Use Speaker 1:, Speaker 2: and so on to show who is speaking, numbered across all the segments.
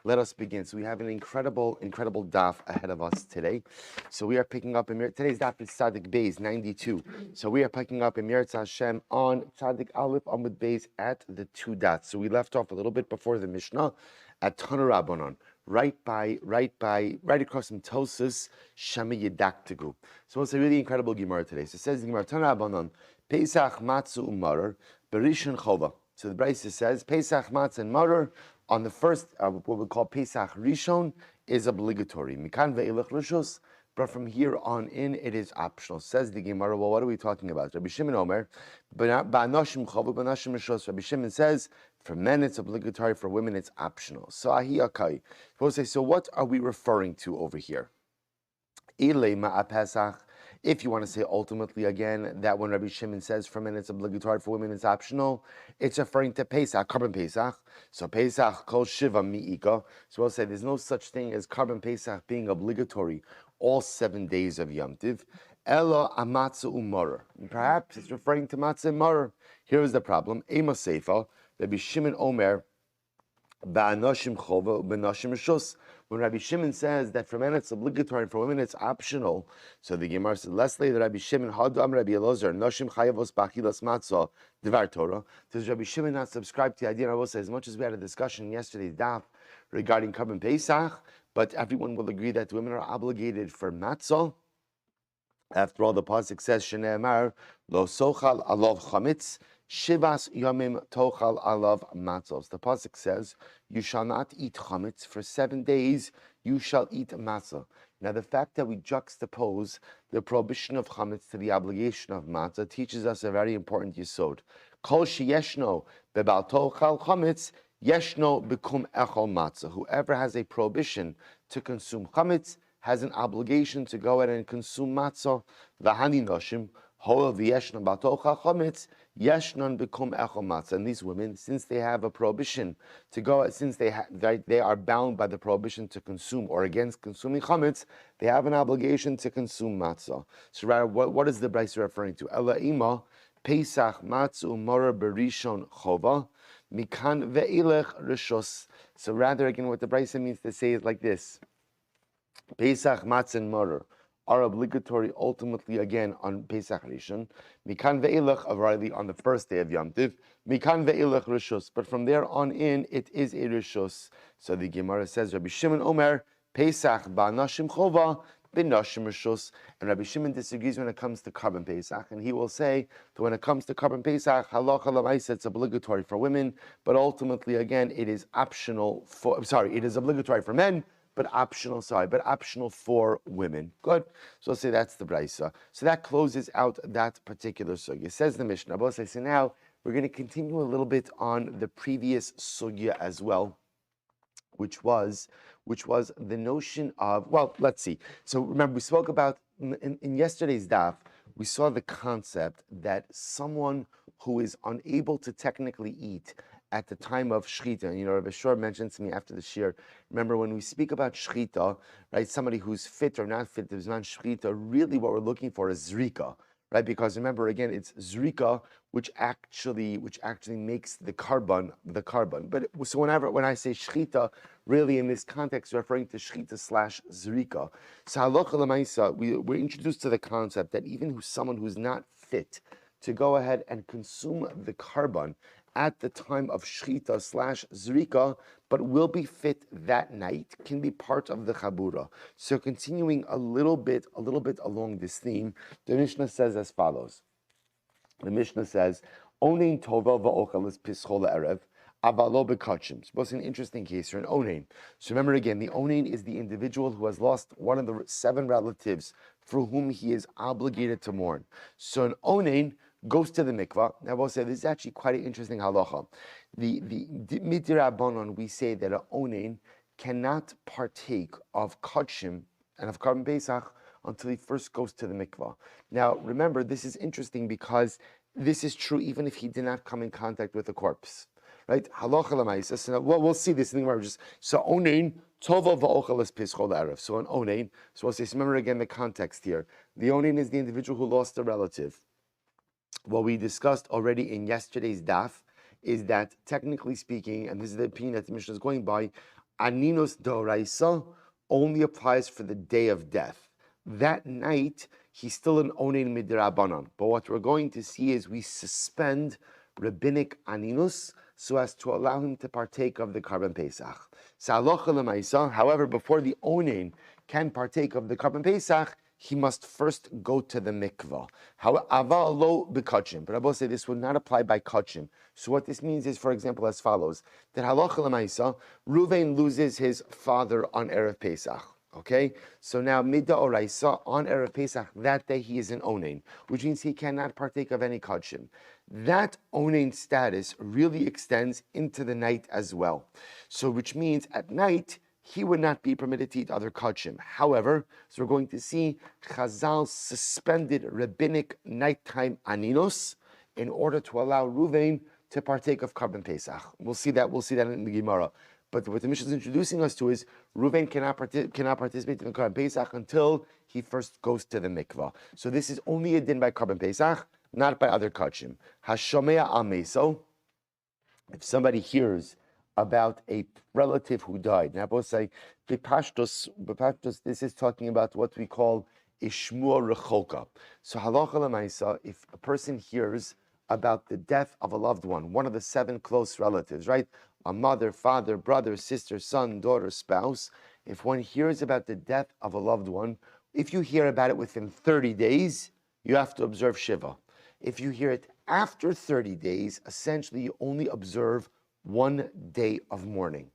Speaker 1: let us begin. So we have an incredible daf ahead of us today. So we are picking up in today's daf is Tzadik Beis 92. So we are picking up in Mirza Hashem on Tzadik Aleph Amud Beis at the two dots. So we left off a little bit before the Mishnah at Tanu Rabbanon, right across from Tosus Shema Yedaktigu. So it's a really incredible Gemara today. So it says the Gemara Tanu Rabbanon Pesach Matzu Umarer Berishon Chova. So the Brisa says Pesach Matzah and Marer on the first, what we call Pesach Rishon, is obligatory. Mikan ve'ilach rishos, but from here on in, it is optional. Says the Gemara. Well, what are we talking about? Rabbi Shimon Omer, ba'anoshim chavu, ba'anoshim rishos. Rabbi Shimon says, for men it's obligatory, for women it's optional. So ahi akai. We'll say, so what are we referring to over here? Ilei ma'a Pesach. If you want to say ultimately again that when Rabbi Shimon says for men it's obligatory, for women it's optional, it's referring to Pesach, Carbon Pesach. So Pesach kol shiva mi'ika. So we'll say there's no such thing as Carbon Pesach being obligatory all 7 days of Yom Tiv. Elo amatzu u'morer. Perhaps it's referring to matzah and morer. Here is the problem. Ema seifa, Rabbi Shimon Omer, ba'anoshim chova u'b'noshim rishus. When Rabbi Shimon says that for men it's obligatory and for women it's optional, so the Gemara says, Leslie, the Rabbi Shimon, Hadam Rabbi Elazar, Noshim Chayavos Bachilas Matzah, Devar Torah. Does Rabbi Shimon not subscribe to the idea? I will say, as much as we had a discussion in yesterday's daf regarding Carbon Pesach, but everyone will agree that women are obligated for Matzah. After all, the pasuk says, Shnei Amar, Lo Sochal Alav Chametz, Shivas Yomim Tochal Alav Matzos. The pasuk says, you shall not eat chametz for 7 days, you shall eat matzah. Now the fact that we juxtapose the prohibition of chametz to the obligation of matzah teaches us a very important yesod. Kol sheyeshno bebal tochal chametz, yeshno bekum echol matzah. Whoever has a prohibition to consume chametz has an obligation to go ahead and consume matzah. V'hani noshim, hol v'yeshno batochal chametz, yeshnon bekum echol matzah. And these women, since they have a prohibition to go, since they are bound by the prohibition to consume or against consuming chametz, they have an obligation to consume matzah. So rather, what is the Brisa referring to? Ela ima Pesach matzu mora berishon chova mikan ve'ilech rishos. So rather, again, what the Brisa means to say is like this: Pesach matzah and mora are obligatory ultimately again on Pesach Rishon. Mikan ve'ilach already on the first day of Yom Tiv. Mikan ve'ilach rishos. But from there on in, it is a rishos. So the Gemara says, Rabbi Shimon Omer, Pesach ba'nashim chova, b'nashim rishos. And Rabbi Shimon disagrees when it comes to Carbon Pesach. And he will say that when it comes to Carbon Pesach, halacha l'maisa, it's obligatory for women. But ultimately again, it is optional for, it is obligatory for men, but optional for women. Good. So let's say that's the Brisa. So that closes out that particular sugya. Says the Mishnah. But so now we're going to continue a little bit on the previous sugya as well, which was the notion of, well, let's see. So remember, we spoke about, in yesterday's daf, we saw the concept that someone who is unable to technically eat at the time of shchita, Rabbi Shor mentioned to me after the shiur, remember when we speak about shchita, right, somebody who's fit or not fit, there's not shchita, really what we're looking for is zrika, right? Because remember, again, it's zrika which actually makes the carbon. But so when I say shchita, really in this context, referring to shchita / zrika. So halacha l'maisa, we're introduced to the concept that even someone who's not fit to go ahead and consume the carbon at the time of shchita / zrika, but will be fit that night, can be part of the chabura. So continuing a little bit along this theme, the Mishnah says as follows. The Mishnah says, Onein tovel va'ochel is pischol erev, avalo bekachim. So what's an interesting case here, an onein. So remember again, the onein is the individual who has lost one of the 7 relatives for whom he is obligated to mourn. So an onein goes to the mikvah. Now, I will say this is actually quite an interesting halacha. The midrabanon, we say that an onein cannot partake of kachim and of Carbon Pesach until he first goes to the mikvah. Now, remember, this is interesting because this is true even if he did not come in contact with the corpse, right? Halacha l'maisa. So we'll see this in the Gemara. So onein tova va'ochel es pischol erev. So an onein. So we'll say. So remember again the context here. The onein is the individual who lost a relative. What we discussed already in yesterday's daf is that technically speaking, and this is the opinion that the Mishnah is going by, Aninus Doraisa only applies for the day of death. That night, he's still an Onein Midrabanan. But what we're going to see is we suspend rabbinic Aninus so as to allow him to partake of the Karban Pesach. However, before the Onein can partake of the Karban Pesach, he must first go to the mikvah. However, lo bekachim. But I will say this would not apply by kachim. So what this means is, for example, as follows: that halacha l'maisa, Ruvain loses his father on erev Pesach. Okay, so now midda oraisa on erev Pesach that day he is an onein, which means he cannot partake of any kachim. That onein status really extends into the night as well. So which means at night he would not be permitted to eat other kachim. However, so we're going to see Chazal suspended rabbinic nighttime aninos in order to allow Ruvain to partake of Karban Pesach. We'll see that in the Gemara. But what the Mishnah is introducing us to is Ruvain cannot participate in the Karban Pesach until he first goes to the mikvah. So this is only a din by Karban Pesach, not by other kachim. Hashomea al meso, if somebody hears about a relative who died. Now, both say, Bepashtos, this is talking about what we call a Shmuel rechoka. So, halacha l'maisa, if a person hears about the death of a loved one of the 7 close relatives, right? A mother, father, brother, sister, son, daughter, spouse. If one hears about the death of a loved one, if you hear about it within 30 days, you have to observe Shiva. If you hear it after 30 days, essentially you only observe 1 day of mourning.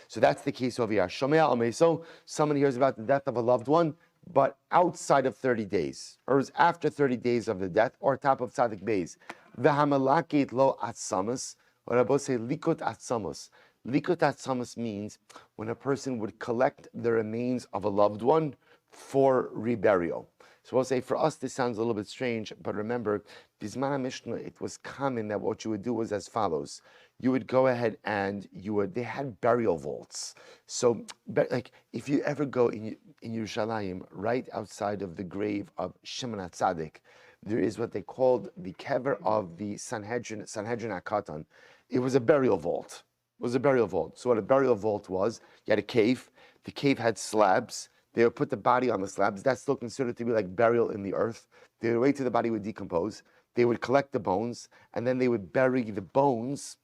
Speaker 1: So that's the case over here. Shomea al meso, someone hears about the death of a loved one, but outside of 30 days, or is after 30 days of the death, or top of Tzadik Beis. V'hamalakit lo atzamas, or Rabbi say likut atzamas. Likut atzamas means when a person would collect the remains of a loved one for reburial. So I'll say, for us, this sounds a little bit strange, but remember, Bisman Mishnah, it was common that what you would do was as follows. You would go ahead and they had burial vaults. So, like, if you ever go in Yerushalayim, right outside of the grave of Shimon HaTzadik, there is what they called the kever of the Sanhedrin HaKatan. It was a burial vault. So what a burial vault was, you had a cave. The cave had slabs. They would put the body on the slabs. That's still considered to be like burial in the earth. They would wait till the body would decompose. They would collect the bones, and then they would bury the bones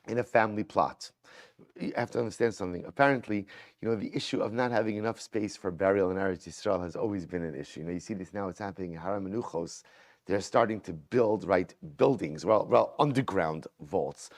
Speaker 1: in a family plot. You have to understand something. Apparently, the issue of not having enough space for burial in Eretz Yisrael has always been an issue. You see this now, it's happening in Har HaMenuchos. They're starting to build, buildings, underground vaults.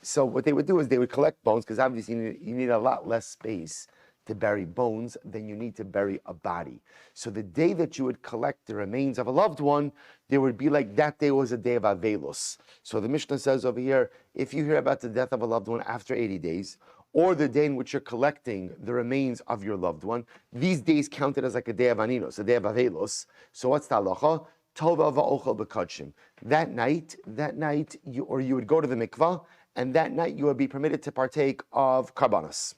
Speaker 1: So what they would do is they would collect bones, because obviously you need a lot less space to bury bones than you need to bury a body. So the day that you would collect the remains of a loved one, there would be like that day was a day of Avelos. So the Mishnah says over here, if you hear about the death of a loved one after 80 days, or the day in which you're collecting the remains of your loved one, these days counted as like a day of Aninos, a day of Avelos. So what's the halacha? Tova va'ochel b'kachim. That night, you would go to the mikvah, and that night you would be permitted to partake of karbanos.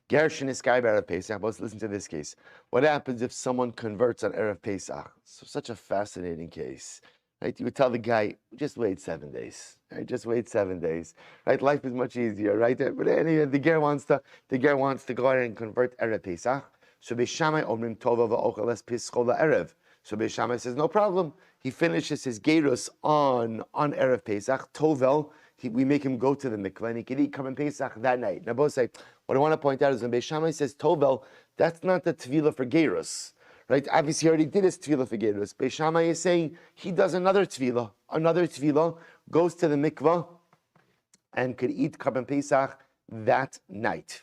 Speaker 1: Gershon is Sky Erev Pesach. Let's listen to this case. What happens if someone converts on Erev Pesach? So such a fascinating case. Right? You would tell the guy, just wait 7 days. Right? Just wait 7 days. Right? Life is much easier, right? But anyway, the ger wants to go ahead and convert Erev Pesach. So Beis Shammai omrim tova va'ochel es pischol la'erev. So Beis Shammai says, no problem. He finishes his gerus on Erev Pesach. Tovel, we make him go to the mikveh, and he can eat Karban Pesach that night. Now both say, what I want to point out is when Beis Shammai says Tovel, that's not the tefillah for gerus. Right? Obviously, he already did his tefillah for gerus. Beis Shammai is saying he does another tefillah, goes to the mikveh, and could eat Karban Pesach that night.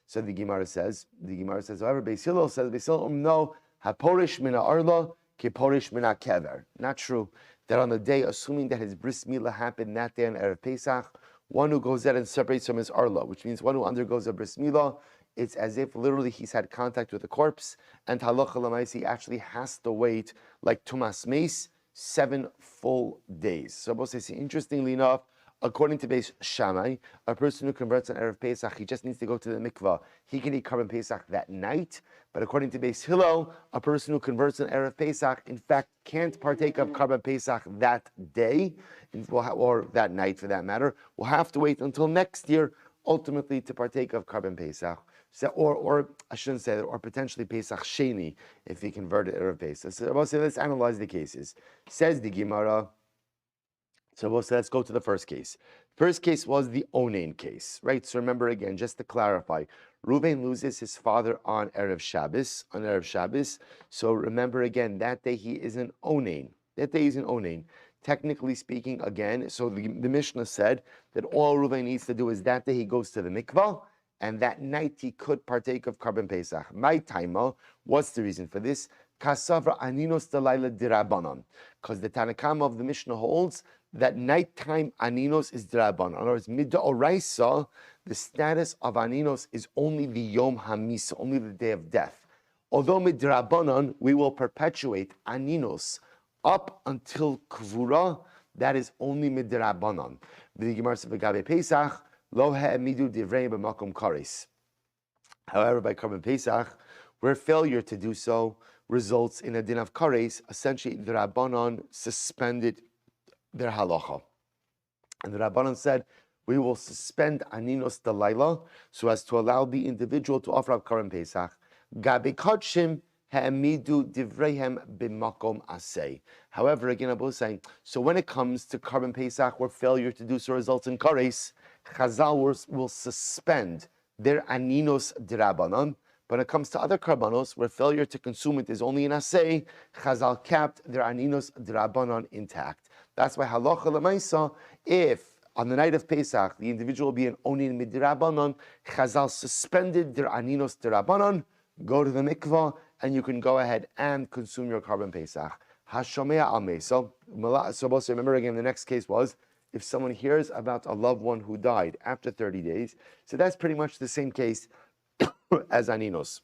Speaker 1: So the Gemara says, however, Beis Hillel says, no, haporish mina arla, keporish mina kever. Not true. That on the day, assuming that his bris milah happened that day on Erev Pesach, one who goes out and separates from his arla, which means one who undergoes a bris milah, it's as if literally he's had contact with a corpse, and halacha l'maisi actually has to wait like tumas meis 7 full days. So both say, interestingly enough, according to Beis Shammai, a person who converts on Erev Pesach, he just needs to go to the mikvah. He can eat Karban Pesach that night. But according to Beis Hillel, a person who converts on Erev Pesach, in fact, can't partake of Karban Pesach that day, or that night for that matter. Will have to wait until next year, ultimately to partake of Karban Pesach. So, or I shouldn't say that, or potentially Pesach Sheni, if he converted Erev Pesach. So let's analyze the cases. Says the Gemara. So let's go to the first case. First case was the Onain case, right? So remember again, just to clarify, Reuven loses his father on Erev Shabbos. So remember again, that day he is an Onain. That day he's an Onain. Technically speaking, again, so the Mishnah said that all Reuven needs to do is that day he goes to the mikvah, and that night he could partake of Karban Pesach. My taima, what's the reason for this? Kasavra aninos delayla dirabanan. Because the Tanakama of the Mishnah holds that nighttime aninos is dirabanan. In other words, midoraisa, the status of aninos is only the yom hamisa, only the day of death. Although midrabanan, we will perpetuate aninos up until kvura, that is only midrabanan. The Gemara says v'gabe Pesach lo ha'emidu divrei b'makom kares. However, by Karban Pesach, where failure to do so results in a din of kares, essentially the Rabbanon suspended their halacha. And the Rabbanon said, we will suspend aninos dalayla so as to allow the individual to offer up Karban Pesach. Gabe kodshim ha'emidu divreihem b'makom asay. However, again, Abu is saying, so when it comes to Karban Pesach, where failure to do so results in kares, Chazal will suspend their aninos dirabanan. But when it comes to other karbanos, where failure to consume it is only an asay, Chazal kept their aninos dirabanan intact. That's why halacha lemaisa, if on the night of Pesach the individual will be an onin midirabanan, Chazal suspended their aninos dirabanan, go to the mikvah, and you can go ahead and consume your Karban Pesach. Hashomea al meso. So also remember again, the next case was if someone hears about a loved one who died after 30 days. So that's pretty much the same case as aninos.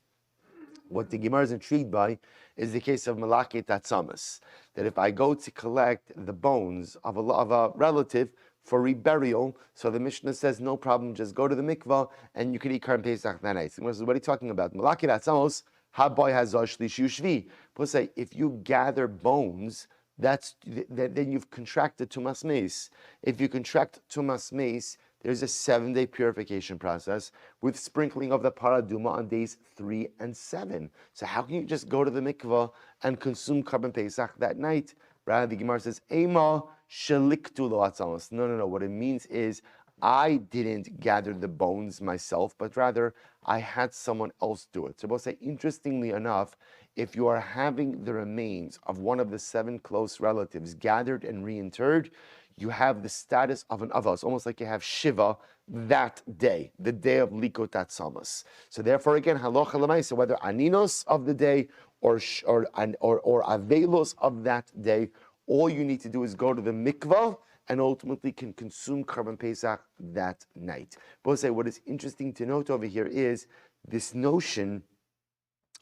Speaker 1: What the Gemara is intrigued by is the case of Malaket Atzamas, that if I go to collect the bones of a relative for reburial, so the Mishnah says, no problem, just go to the mikvah and you can eat Karban Pesach that night. So what are you talking about? Malaket Atzamos, Haboy Hazar Shlishi Ushvi. People say, if you gather bones, then you've contracted Tumas Meis. If you contract Tumas Meis, there's a 7-day purification process with sprinkling of the paraduma on days 3 and 7. So how can you just go to the mikvah and consume Karban Pesach that night? Rather, the Gemara says, Ema sheliktu lo atzamos. No. What it means is, I didn't gather the bones myself, but rather I had someone else do it. So we'll say, interestingly enough, if you are having the remains of one of the 7 close relatives gathered and reinterred, you have the status of an ava. It's almost like you have Shiva that day, the day of Likot Atzamas. So therefore, again, halacha l'maisa, whether aninos of the day or avelos of that day, all you need to do is go to the mikvah and ultimately can consume Karban Pesach that night. But say what is interesting to note over here is this notion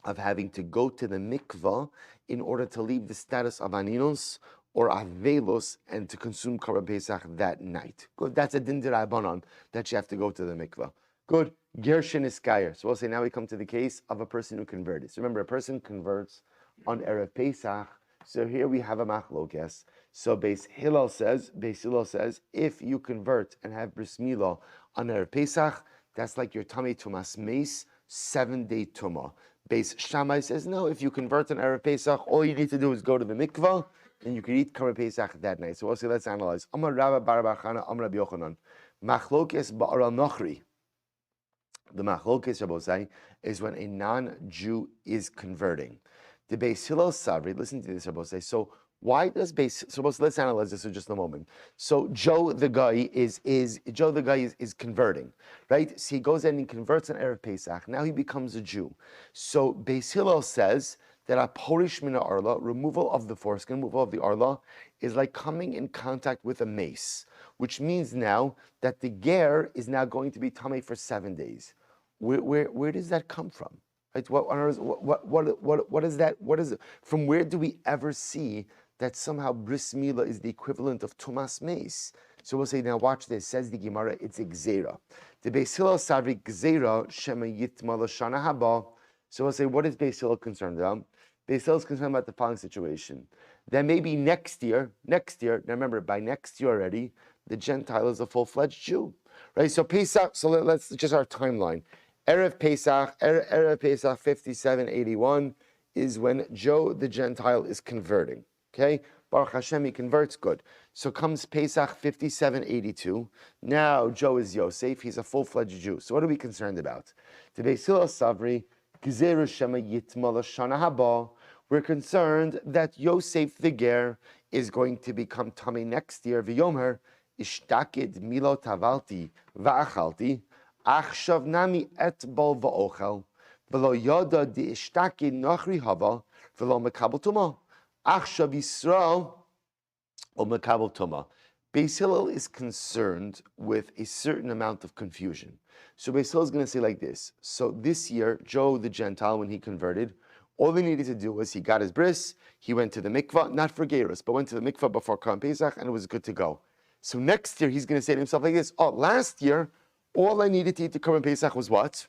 Speaker 1: of having to go to the mikvah in order to leave the status of aninos or avelos and to consume Karban Pesach that night. Good. That's a din d'Rabbanan that you have to go to the mikvah. Good. Gershin is kayer. So we'll say now we come to the case of a person who converted. So remember, a person converts on Erev Pesach. So here we have a machlokes. So Beis Hillel says, if you convert and have bris milah on Erev Pesach, that's like your tamei tumas meis, 7-day tumah. Beis Shammai says, no, if you convert on Erev Pesach, all you need to do is go to the mikvah, and you can eat Karban Pesach that night. So we'll say, let's analyze. Amar Rabba bar bar Chana, Amar Rabbi Yochanan. Machlokes ba'aral nochri. The machlokes, Rabbosai, is when a non-Jew is converting. The Beis Hillel Savri, listen to this, Rabbosai. So why does so let's analyze this for just a moment. So Joe the guy is converting, right? So he goes in and he converts on Erev Pesach. Now he becomes a Jew. So Beis Hillel says that a porish mina arla, removal of the foreskin, removal of the arla, is like coming in contact with a mace, which means now that the ger is now going to be tamei for 7 days. Where does that come from? Right? What is that? What is it? From where do we ever see that somehow bris milah is the equivalent of tumas meis? So we'll say, now watch this. Says the Gemara, it's a gzeira. The Beis Hillel savri gzeira shema yitma l'shana haba. So we'll say, what is Beis Hillel concerned about? Beis Hillel is concerned about the following situation. That maybe next year, now remember, by next year already, the Gentile is a full-fledged Jew. right? So Pesach, so let's just our timeline. Erev Pesach 5781 is when Joe the Gentile is converting, okay? Baruch Hashem, he converts, good. So comes Pesach 5782. Now Joe is Yosef, he's a full-fledged Jew. So what are we concerned about? The Beis Hillel Savri, Gezeru Shema Yitma L'Shana Haba. We're concerned that Yosef the Ger is going to become Tamei next year. V'yomer, Ishtakid Milo Tavalti Va'achalti, Achshav Nami Et Bol Va'ochel, V'lo Yoda Di Ishtakid Nachri Hava, V'lo Mekabel Tumah. Achshav Yisrael O Mekabel Tumah. Beis Hillel is concerned with a certain amount of confusion. So Beis Hillel is going to say like this. So this year, Joe the Gentile, when he converted, all he needed to do was he got his bris, he went to the mikvah, not for Gerus, but went to the mikvah before Korban Pesach, and it was good to go. So next year, he's going to say to himself like this, oh, last year, all I needed to eat the Korban Pesach was what?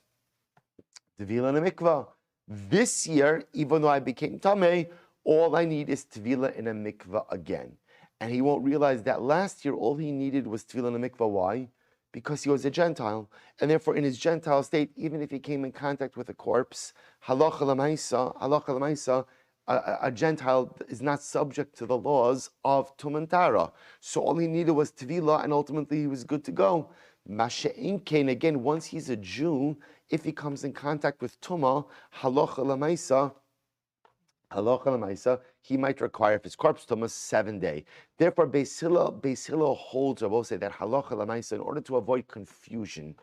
Speaker 1: Tevila in a mikvah. This year, even though I became Tamei, all I need is Tevila in a mikvah again. And he won't realize that last year, all he needed was Tevila in a mikvah. Why? Because he was a Gentile, and therefore in his Gentile state, even if he came in contact with a corpse, halacha l'maisa, a Gentile is not subject to the laws of Tumantara. So all he needed was Tevila, and ultimately he was good to go. Masha'in kain, again, once he's a Jew, if he comes in contact with Tuma, halacha l'maisa, he might require, if his corpse Tumah, 7 days. Therefore, Beis Hillel holds, I will say that halacha l'maisa, in order to avoid confusion,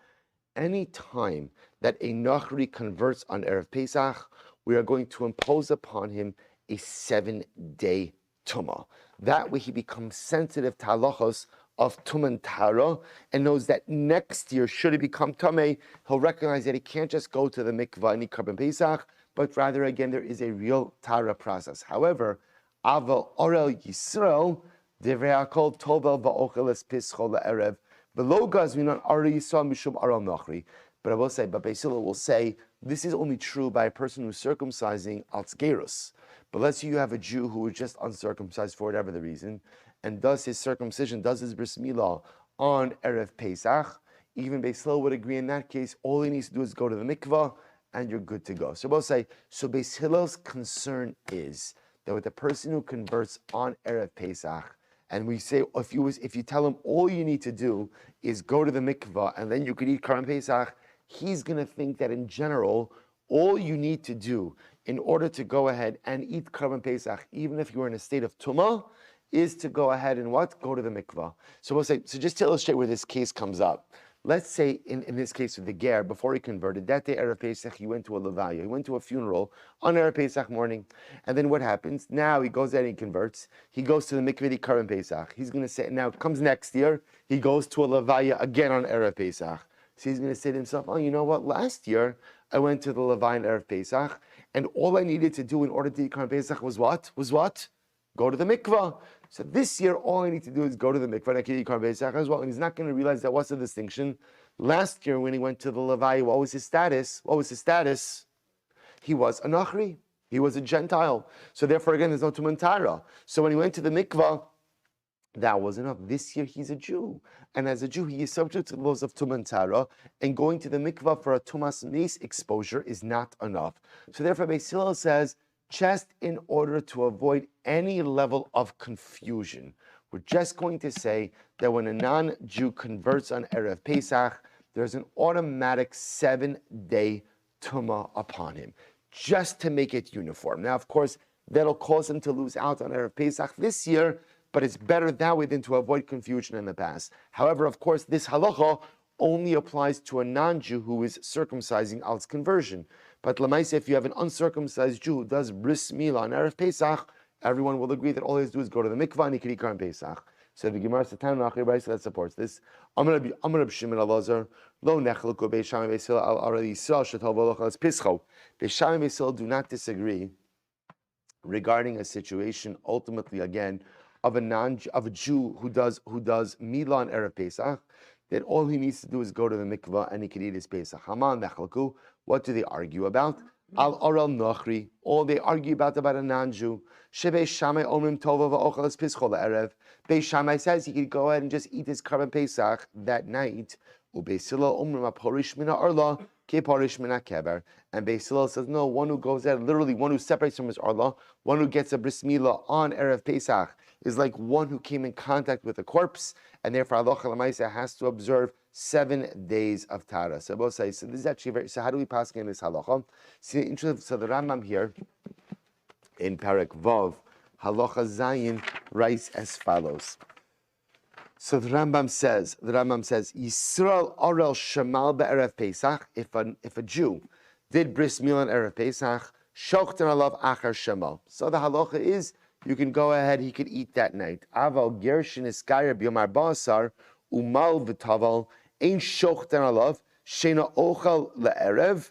Speaker 1: any time that a Nachri converts on Erev Pesach, we are going to impose upon him a 7-day Tumah. That way he becomes sensitive to halachos of Tuman Tara and knows that next year, should he become Tamei, he'll recognize that he can't just go to the mikvah and eat Korban Pesach, but rather, again, there is a real Tara process. However, Aval Orel Yisrael, Divrei Hakol Tovel Va'ochel Es Pischo La'erev, V'lo Gazminon Ari Yisrael Mishum Aral Nachri. But I will say, but Beis Hillel will say, this is only true by a person who's circumcising Altzgerus. But let's say you have a Jew who is just uncircumcised for whatever the reason, and does his circumcision, does his bris milah on Erev Pesach. Even Beis Hillel would agree in that case, all he needs to do is go to the mikvah, and you're good to go. So we'll say, so Beis Hillel's concern is that with the person who converts on Erev Pesach, and we say, if you tell him all you need to do is go to the mikvah, and then you could eat Korban Pesach, he's going to think that in general, all you need to do in order to go ahead and eat Korban Pesach, even if you were in a state of Tumah, is to go ahead and what? Go to the mikvah. So we'll say, so just to illustrate where this case comes up, let's say in this case with the Ger, before he converted, that day Erev Pesach, he went to a levaya, he went to a funeral on Erev Pesach morning. And then what happens? Now he goes there and he converts. He goes to the mikveh Korban Pesach. He's going to say, now it comes next year, he goes to a levaya again on Erev Pesach. So he's going to say to himself, oh, you know what? Last year, I went to the levaya on Erev Pesach, and all I needed to do in order to eat Korban Pesach was what? Go to the mikvah. So this year, all I need to do is go to the mikvah, and I can eat Korban Pesach as well. And he's not going to realize that what's the distinction. Last year, when he went to the levaya, what was his status? He was a nachri. He was a Gentile. So therefore, again, there's no tumantara. So when he went to the mikvah, that was enough. This year, he's a Jew. And as a Jew, he is subject to the laws of tumantara, and going to the mikvah for a tumas mace exposure is not enough. So therefore, Beis Hillel says, just in order to avoid any level of confusion, we're just going to say that when a non-Jew converts on Erev Pesach, there's an automatic 7-day tumah upon him, just to make it uniform. Now, of course, that'll cause him to lose out on Erev Pesach this year, but it's better that way than to avoid confusion in the past. However, of course, this halacha only applies to a non-Jew who is circumcising al conversion. But lemaisa, if you have an uncircumcised Jew who does bris milah on Erev Pesach, everyone will agree that all he has to do is go to the mikvah and he can eat Korban Pesach. So the Gemara Satan Nachri that supports this. Amar Reb Shimon Elazar lo nechluku Beis Shammai Beis Hillel al Arei Yisrael shetov v'lochal es pischo. Beis Shammai Beis Hillel do not disagree regarding a situation ultimately again of a Jew who does milah on Erev Pesach, that all he needs to do is go to the mikvah and he can eat his Pesach. Haman nechluku. What do they argue about? Al oral nochri. All they argue about a non-Jew. Shebe Shammai omrim tova va'ochel es pischol erev. Beis Shammai says he could go ahead and just eat his Karban Pesach that night. Ubeis Hillel omrim aporish mina arla ke porish mina keber. And Beis Hillel says no. One who goes out, literally one who separates from his arla, one who gets a bris milah on erev Pesach is like one who came in contact with a corpse, and therefore halacha l'maisa has to observe 7 days of Tara. So both say, so this is actually very, so how do we pass in this halacha? So the Rambam here, in Parak Vav, halacha Zayin writes as follows. So the Rambam says, Yisrael orel shemal be'erev Pesach, if a Jew did bris milah on erev Pesach, shochten alav achar shemal. So the halacha is, you can go ahead, he could eat that night. Aval gershin iskayr b'yomar basar, umal v'taval, ein shochten alav, shena ochal le'erev,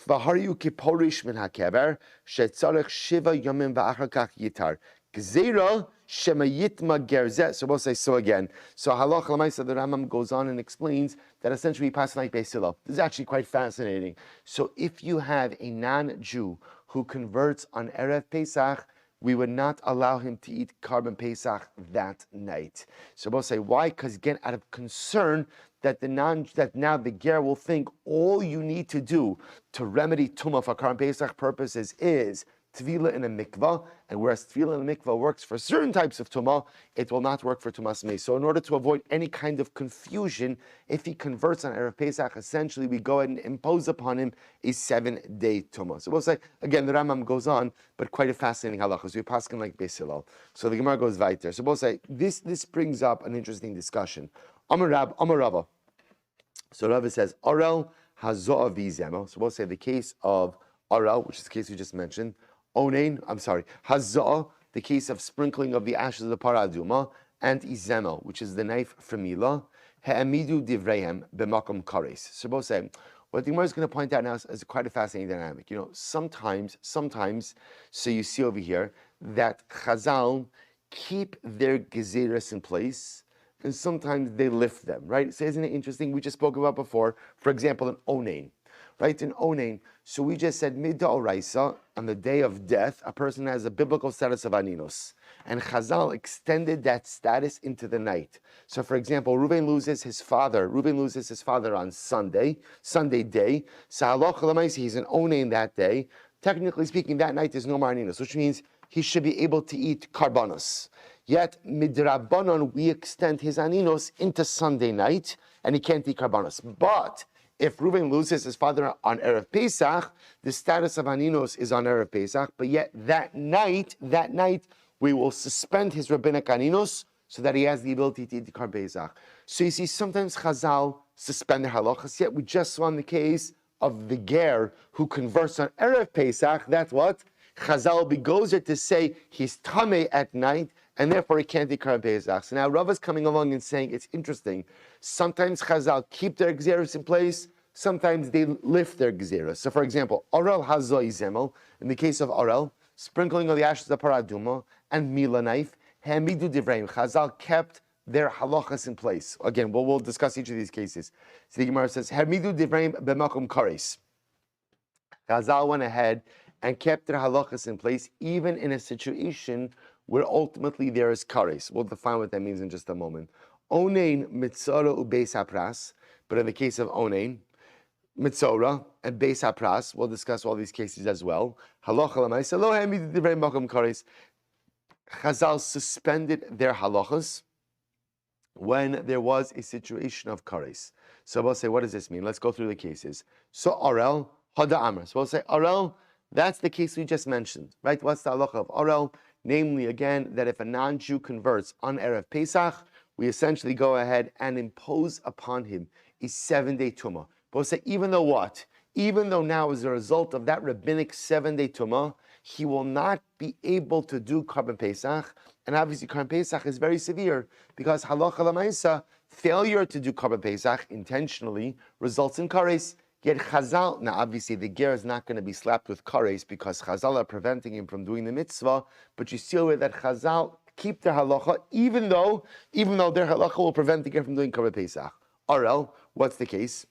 Speaker 1: v'hariu kiporish min hakeber, shetzarech shiva yomim v'achar kach yitar. Gzeira shema yitma gerzet. So we'll say so again. So halacha l'maisa, the Rambam goes on and explains that essentially we pass like Beis Hillel. This is actually quite fascinating. So if you have a non-Jew who converts on Erev Pesach, we would not allow him to eat Karban Pesach that night. So we'll say why? Because again, out of concern that now the ger will think all you need to do to remedy tumah for Karban Pesach purposes is tefillah in a mikvah, and whereas tefillah in a mikvah works for certain types of tumah, it will not work for tumas mei. So in order to avoid any kind of confusion, if he converts on Erev Pesach, essentially we go ahead and impose upon him a 7-day tumah. So we'll say, again, the Rambam goes on, but quite a fascinating halacha. So we pass him like Beis Hillel. So the Gemara goes weiter. So we'll say, this brings up an interesting discussion. Amar Rava. So Rava says, Orel hazo'ah v'zemo. So we'll say the case of Orel, which is the case we just mentioned, Hazah, the case of sprinkling of the ashes of the paraduma, and izemel, which is the knife from Milah, he'amidu divreihem b'makom kares. So both say, what the Gemara is going to point out now is quite a fascinating dynamic. You know, sometimes, so you see over here that Chazal keep their gezeras in place, and sometimes they lift them, right? So isn't it interesting? We just spoke about before, for example, in Onain. Right, in Onain, so we just said midda oraisa, on the day of death, a person has a biblical status of aninos, and Chazal extended that status into the night. So, for example, Reuven loses his father on Sunday day. So halacha l'maisa, he's in Onain that day. Technically speaking, that night there's no more aninos, which means he should be able to eat karbanos. Yet midrabanon, we extend his aninos into Sunday night, and he can't eat karbanos. But if Reuven loses his father on Erev Pesach, the status of Aninos is on Erev Pesach, but yet that night, we will suspend his rabbinic Aninos so that he has the ability to eat the Karban Pesach. So you see, sometimes Chazal suspend their halachas, yet we just saw in the case of the ger who converts on Erev Pesach, that's what? Chazal goes there to say he's tameh at night, and therefore he can't eat Karban Pesach. So now Rav is coming along and saying it's interesting. Sometimes Chazal keep their gzeros in place, sometimes they lift their gzeros. So for example, Orel hazoi zemel, in the case of Orel, sprinkling of the ashes of paraduma, and Milah knife, hamidu divreim. Chazal kept their halachas in place. Again, we'll discuss each of these cases. So the Gemara says, hamidu divreim b'makom kares. Chazal went ahead and kept their halachas in place, even in a situation where ultimately there is kares. We'll define what that means in just a moment. Onain mitzora ubeis hapras, but in the case of Onain, mitzora and beis hapras, we'll discuss all these cases as well. Halacha l'maisa lo hamidu divrei makom kares. Chazal suspended their halachas when there was a situation of kares. So we'll say, what does this mean? Let's go through the cases. So Orel hada amar. So we'll say Orel, that's the case we just mentioned, right? What's the halacha of Orel? Namely, again, that if a non-Jew converts on Erev Pesach, we essentially go ahead and impose upon him a 7-day tumah. But we'll say, even though what? Even though now, as a result of that rabbinic 7-day tumah, he will not be able to do Karban Pesach. And obviously, Karban Pesach is very severe because halacha l'maisa, failure to do Karban Pesach intentionally results in kares. Yet Chazal, now obviously the ger is not going to be slapped with kares because Chazal are preventing him from doing the mitzvah, but you see that Chazal keep their halacha, even though their halacha will prevent the ger from doing Karban Pesach. Orel, what's the case?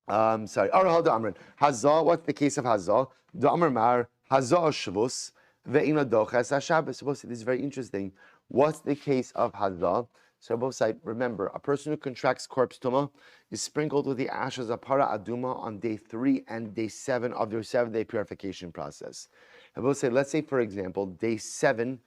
Speaker 1: Sorry. Arahal da Amrin. Hazah, what's the case of Hazah? Da Amr Mar, Hazah Shabbos, Ve'ina Doches HaShabbos. This is very interesting. What's the case of Hazah? So both sides, remember, a person who contracts corpse tuma is sprinkled with the ashes of para aduma on day 3 and day 7 of their 7-day purification process. I will say, let's say, for example, day 7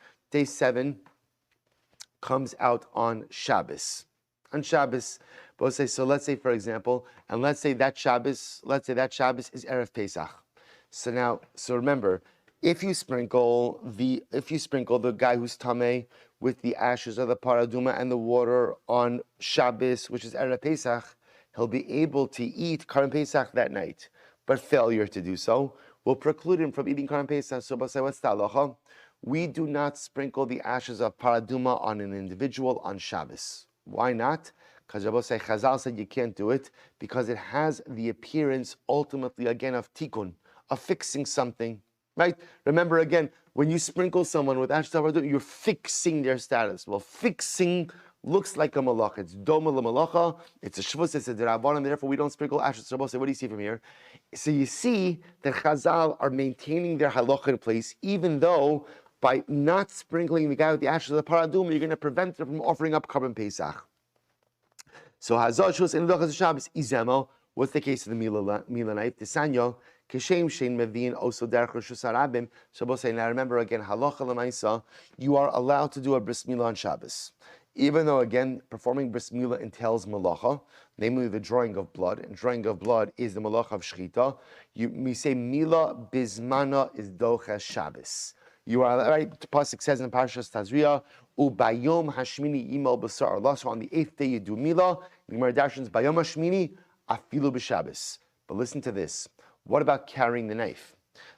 Speaker 1: comes out on Shabbos. On Shabbos, both say, so let's say, for example, and let's say that Shabbos is Erev Pesach. So remember, if you sprinkle the guy who's tamei with the ashes of the paraduma and the water on Shabbos, which is Erev Pesach, he'll be able to eat Karim Pesach that night. But failure to do so will preclude him from eating Karim Pesach. So say, what's the halacha? We do not sprinkle the ashes of paraduma on an individual on Shabbos. Why not? Because Chazal said you can't do it because it has the appearance ultimately again of tikkun, of fixing something. Right? Remember again, when you sprinkle someone with ashes of paraduma, you're fixing their status. Well, fixing looks like a malacha. It's doma la malacha. It's a shvus. It's a derabbanan, and therefore we don't sprinkle ashes. What do you see from here? So you see that Chazal are maintaining their halacha in place, even though by not sprinkling the guy with the ashes of the paraduma, you're going to prevent them from offering up Karban Pesach. So Hazah shus in the Shabbos izemo. What's the case of the mila knife? Tisanyo kishem shein mevin also derech rishus harabim. So both say now remember again halacha l'maisa. You are allowed to do a bris milah on Shabbos, even though again performing bris milah entails malacha, namely the drawing of blood, and drawing of blood is the malacha of shchita. We say milah bismana is doches Shabbos. You are right. The pasuk says in Parashas Tazria, "Ubayom hashmini imal b'sar Allah." So on the 8th day you do milah. Gemara darshans bayom hashmini afilu b'Shabbos. But listen to this. What about carrying the knife?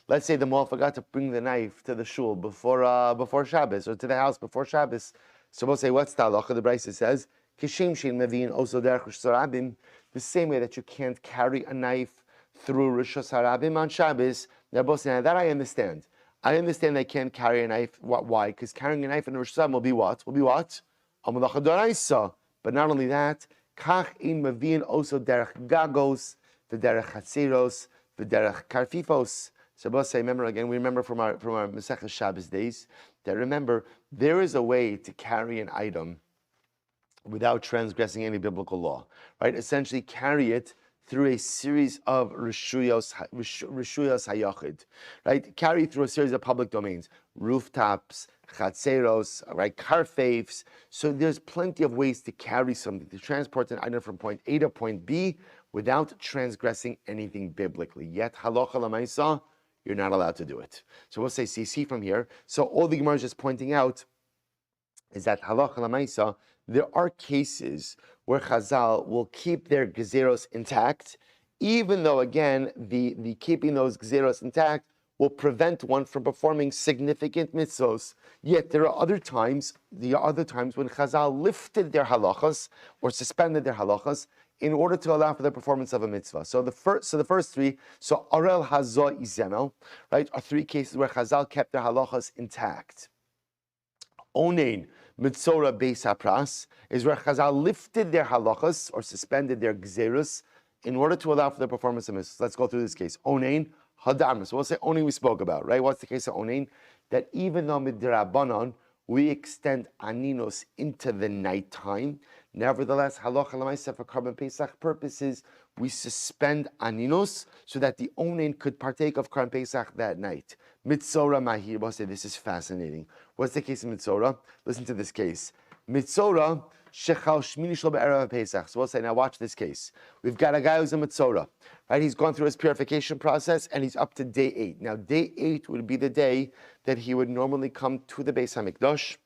Speaker 1: Let's say the Moal forgot to bring the knife to the shul before Shabbos, or to the house before Shabbos. So we'll say, what's the halacha? The Brisa says, "Kishem shein mevin also derech rishus harabim." The same way that you can't carry a knife through rishus harabim on Shabbos. Now both say, that I understand. I understand they can't carry a knife. Why? Because carrying a knife in Rosh Hashanah will be what? Will be what? A malacha d'oraisa. But not only that, kach in mavin also derech gagos, the derech hatzeros, the derech karfifos. So both say, remember again, we remember from our Masechah Shabbos days, that remember, there is a way to carry an item without transgressing any biblical law. Right? Essentially carry it through a series of rishuyos hayachid, right? Carry through a series of public domains, rooftops, chatzeros, right? Carfaves. So there's plenty of ways to carry something, to transport an item from point A to point B without transgressing anything biblically. Yet halacha l'maisa, you're not allowed to do it. So we'll say see from here. So all the Gemara is just pointing out is that halacha l'maisa, there are cases where Chazal will keep their gezeros intact, even though, again, the keeping those gezeros intact will prevent one from performing significant mitzvos. Yet there are other times when Chazal lifted their halachas or suspended their halachas in order to allow for the performance of a mitzvah. So the first three, so Arel Hazah Izemel, right, are 3 cases where Chazal kept their halachas intact. Onein Mitzora Beis HaPras is where Chazal lifted their halachas or suspended their gzerus in order to allow for the performance of mitzvahs. Let's go through this case. Onein Hadam. So we'll say Onein we spoke about, right? What's the case of Onein? That even though midrabanan we extend aninos into the nighttime, nevertheless, halacha l'maisa for Karban Pesach purposes, we suspend aninos so that the onen could partake of Karban Pesach that night. Mitzora mahir. We'll say this is fascinating. What's the case of Mitzora? Listen to this case. Mitzora shechal shmini shlo be'erev Pesach. So we'll say, now watch this case. We've got a guy who's a Mitzora, right? He's gone through his purification process and he's up to day 8. Now, day 8 would be the day that he would normally come to the Beis HaMikdash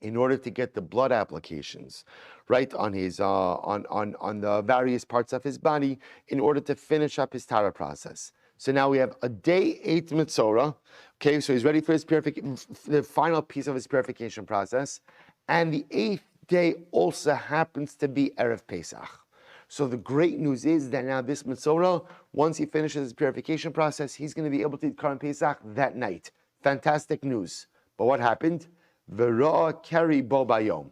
Speaker 1: in order to get the blood applications, right, on his on the various parts of his body in order to finish up his Tara process. So now we have a day 8 Mitzora. Okay, so he's ready for his the final piece of his purification process. And the 8th day also happens to be Erev Pesach. So the great news is that now this Mitzora, once he finishes his purification process, he's going to be able to eat Karban Pesach that night. Fantastic news. But what happened? V'ra keri bo bayom.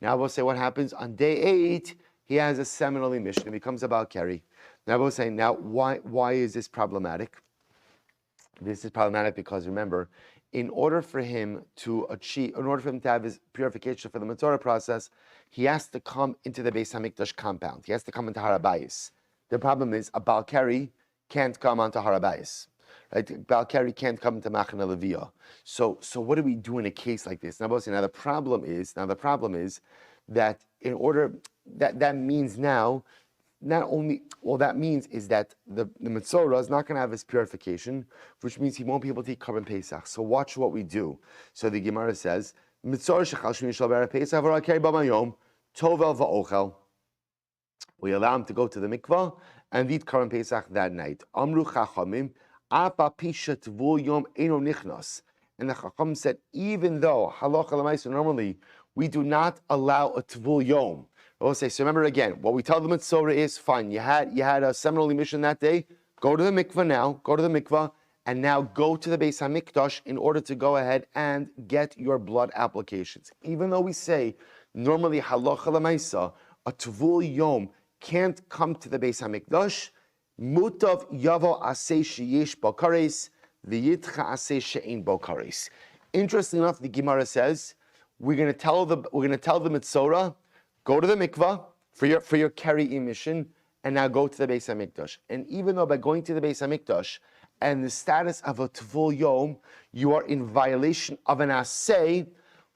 Speaker 1: Now we'll say what happens on day 8. he has a seminal emission, he becomes a Balkari. Now, we're saying, now, why is this problematic? This is problematic because, remember, in order for him to have his purification for the Matzorah process, he has to come into the Beis HaMikdash compound. He has to come into Harabayis. The problem is, a Balkari can't come onto Harabayis. Right? Balkari can't come into Machane Leviyah. So what do we do in a case like this? Now the problem is that in order that means now, not only that means is that the Metzorah is not going to have his purification, which means he won't be able to eat Korban Pesach. So watch what we do. So the Gemara says, Metzorah shechal shmini shel ber Pesach v'rakei b'mayom tovel va'ochel. We allow him to go to the mikvah and eat Korban Pesach that night. Amru chachamim apa pisha tvul yom eno nichnas. And the chacham said, even though halacha l'maisa normally we do not allow a tvul yom. We'll say, so remember again, what we tell the Metzorah is, fine, you had a seminal emission that day, go to the mikvah, and now go to the Beis HaMikdash in order to go ahead and get your blood applications. Even though we say, normally, halacha l'maisa, a tvul yom can't come to the Beis HaMikdash, mutav yavo aseh sheyesh bo kares, v'yitcha aseh she'ein bo kares. Interestingly enough, the Gemara says, we're going to tell the Metzorah, go to the mikvah for your keri emission, and now go to the Beis HaMikdash. And even though by going to the Beis HaMikdash and the status of a tvul yom, you are in violation of an aseh,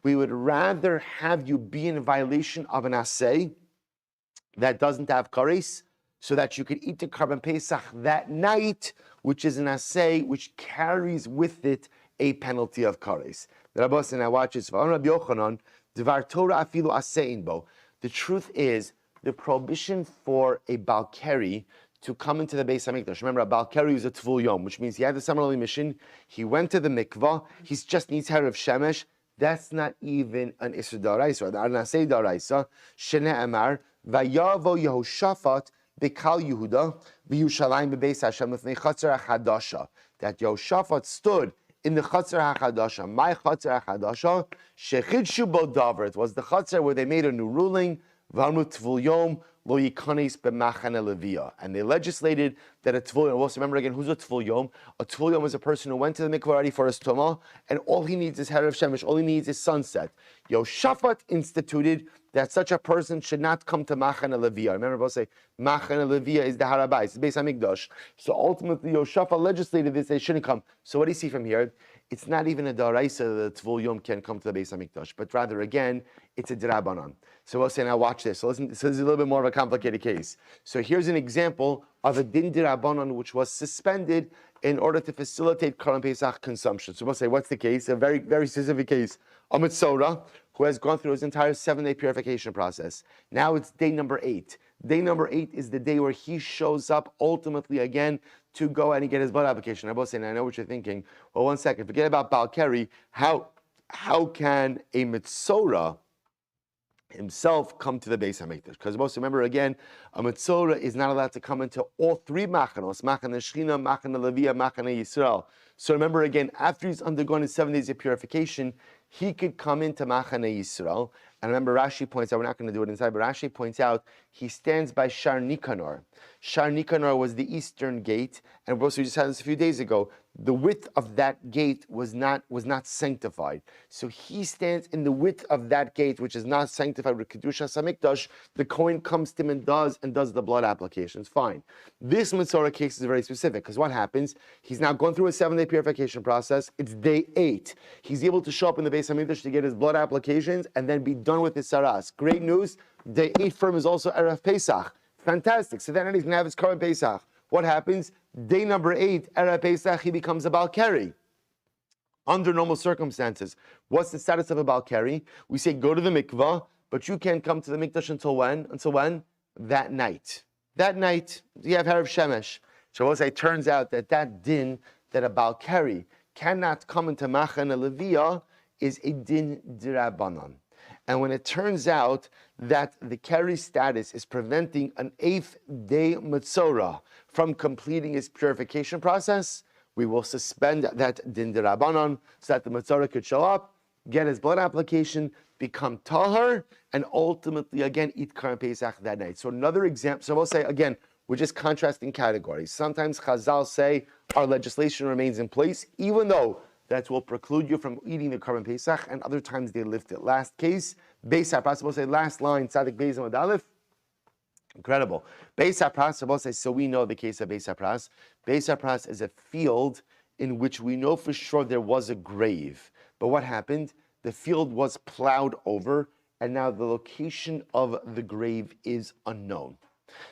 Speaker 1: we would rather have you be in violation of an aseh that doesn't have kares, so that you could eat the Korban Pesach that night, which is an aseh which carries with it a penalty of kares. The Rabbi said, now watch this. Rabbi Yochanan, Dvar Torah afilu asein bo. The truth is, the prohibition for a Balkari to come into the Beis HaMikdash. Remember, a Balkari is a Tvul Yom, which means he had the seminal emission, he went to the mikvah, he just needs hair of Shemesh. That's not even an Isur D'Oraisa, or an Aseh D'Oraisa. Shene Amar, Vayavo Yehoshaphat Bekal Yehuda, V'Yushalayim B'Beis Hashem L'fnei Chatzar HaChadasha. That Yehoshaphat stood in the Chatzar HaChadasha. My Chatzar HaChadasha, Shechidshu Bo Davar. It was the Chatzar where they made a new ruling, V'Amru Tvul Yom Lo Yikanes B'Machane Leviyah. And they legislated that a Tvul Yom, also remember again, who's a Tvul Yom? A Tvul Yom is a person who went to the mikvah already for his Tumah, and all he needs is Her of Shemesh, all he needs is sunset. Yehoshaphat instituted that such a person should not come to Machane Leviyah. Remember, we'll say, Machane Leviyah is the Harabai, it's the Beis HaMikdash. So ultimately, Yehoshaphat legislated this, they shouldn't come. So what do you see from here? It's not even a D'Oraisa that the Tvul Yom can come to the Beis HaMikdash, but rather, again, it's a D'Rabanan. So we'll say, now watch this. So listen, this is a little bit more of a complicated case. So here's an example of a Din D'Rabanan which was suspended in order to facilitate Korban Pesach consumption. So we'll say, what's the case? A very, very specific case. A Metzorah who has gone through his entire 7-day purification process. Now it's day number 8. Day number 8 is the day where he shows up ultimately again to go and get his blood application. I both say, I know what you're thinking. Well, one second, forget about Balkari. How can a Metzorah himself come to the Beis HaMikdash? Because most remember again, a Metzorah is not allowed to come into all 3 machanos, Machane Shechina, Machane Leviyah, Machane Yisrael. So remember again, after he's undergone his 7 days of purification, he could come into Machane Yisrael. And remember, Rashi points out, we're not going to do it inside, but Rashi points out, he stands by Shar Nikanor. Shar Nikanor was the eastern gate, and we just had this a few days ago. The width of that gate was not sanctified. So he stands in the width of that gate, which is not sanctified with Kedushas HaMikdash. The Kohen comes to him and does the blood applications. Fine. This Metzorah case is very specific, because what happens? He's now gone through a 7-day purification process. It's day 8. He's able to show up in the Beis HaMikdash to get his blood applications and then be done with his saras. Great news. Day 8 for him is also Erev Pesach. Fantastic. So then he's going to have his Korban Pesach. What happens? Day number 8, Erev Pesach, he becomes a Balkari. Under normal circumstances, what's the status of a Balkari? We say go to the mikvah, but you can't come to the mikdash until when? Until when? That night. That night, you have Harav Shemesh. So it turns out that din, that a Balkari cannot come into Machane Leviyah, is a din d'Rabanan. And when it turns out that the keri status is preventing an 8th day Metzorah from completing his purification process, we will suspend that din d'Rabanan so that the Metzorah could show up get his blood application, become tahar, and ultimately again eat Karban Pesach that night. So another example. So we'll say again, we're just contrasting categories. Sometimes Chazal say our legislation remains in place, even though that will preclude you from eating the Karban Pesach, and other times they lift it. Last case, Beis HaPras, we'll say last line, Tzadik Beis Amud Aleph. Incredible. Beis HaPras, we'll say, so we know the case of Beis HaPras. Beis HaPras is a field in which we know for sure there was a grave. But what happened? The field was plowed over, and now the location of the grave is unknown.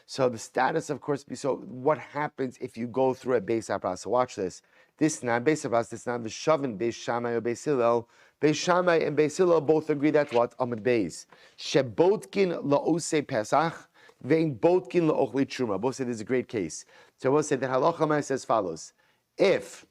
Speaker 1: So the status, of course, so what happens if you go through a Beis HaPras? So watch this. This not Beis HaPras, this not V'shavin Beis Shammai or Beis Hillel. Beis Shammai and Beis Hillel both agree that what? Amud Beis. Shebotkin la'osei Pesach, vein botkin la'ochli truma. Both say this is a great case. So we'll say that Halacha says as follows. If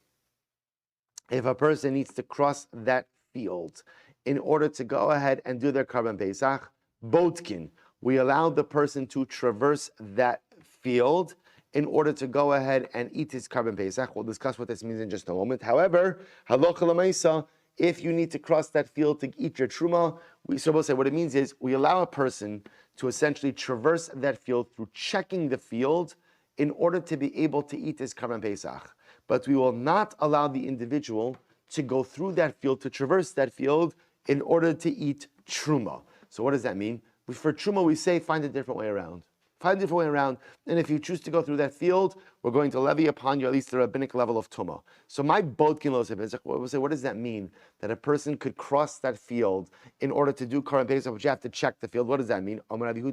Speaker 1: a person needs to cross that field in order to go ahead and do their Karban Pesach, botkin, we allow the person to traverse that field in order to go ahead and eat his Karban Pesach. We'll discuss what this means in just a moment. However, halacha l'maisa, if you need to cross that field to eat your truma, we'll say what it means is we allow a person to essentially traverse that field through checking the field in order to be able to eat his Karban Pesach. But we will not allow the individual to go through that field, to traverse that field in order to eat truma. So what does that mean? For truma, we say find a different way around. Find a different way around. And if you choose to go through that field, we're going to levy upon you at least the rabbinic level of tuma. So my bodkin lo pesach, what does that mean? That a person could cross that field in order to do Karban Pesach, but you have to check the field. What does that mean? What it means